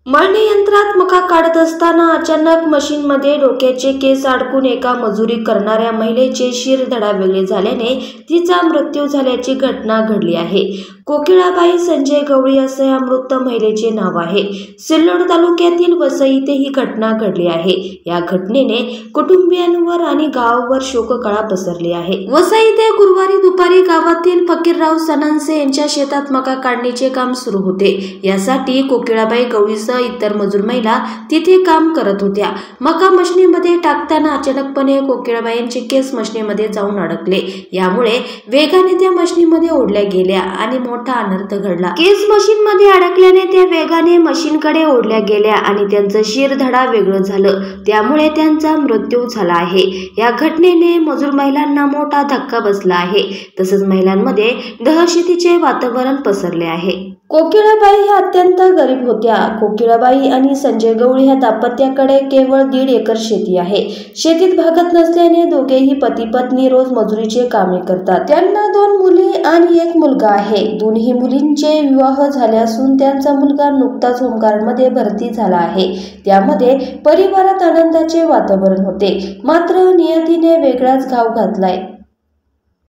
मळणी यंत्रात मका काढत असताना अचानक मशीनमध्ये डोक्याचे केस अडकून एका मजुरी करणाऱ्या महिलेचे शिरधडा वेगळे झाल्याने तिचा मृत्यू झाल्याची घटना घडली आहे। कोकिळाबाई संजय गवळी असे या मृत महिलेचे नाव आहे। सिल्लोड तालुक्यातील वसई येथे ही घटना घडली आहे। या घटनेने कुटुंबियांवर आणि गावावर शोककळा पसरली आहे। वसई येथे गुरुवारी दुपारी गावातील फकीरराव सनान्से यांच्या शेतात मका काढणीचे काम सुरू होते। यासाठी कोकिळाबाई गवळीसह इतर मजूर महिला तिथे काम करत होत्या। मका मशीनमध्ये टाकताना अचानकपणे कोकिळाबाईंचे केस मशीनमध्ये जाऊन अडकले। यामुळे वेगाने त्या मशीनमध्ये ओढल्या गेल्या आणि मोठा अनर्थ घडला। केस मशीनमध्ये अडकल्याने त्या वेगाने मशीनकडे ओढल्या गेल्या आणि त्यांचं शिरधडा वेगळं झालं, त्यामुळे त्यांचा मृत्यू झाला आहे। या घटनेने मजूर महिलांना मोठा धक्का बसला आहे। तसंच महिलांमध्ये दहशतीचे वातावरण पसरले आहे। कोकिळाबाई ह्या अत्यंत गरीब होत्या। कोकिळाबाई आणि संजय गवळी ह्या दाम्पत्याकडे केवळ 1.5 एकर शेती आहे। शेतीत भागत नसल्याने दोघेही पती पत्नी रोज मजुरीचे कामे करतात। त्यांना 2 मुली आणि 1 मुलगा आहे। दोन्ही मुलींचे विवाह झाले असून त्यांचा मुलगा नुकताच होमगार्डमध्ये भरती झाला आहे। त्यामध्ये परिवारात आनंदाचे वातावरण होते, मात्र नियतीने वेगळाच घाव घातलाय।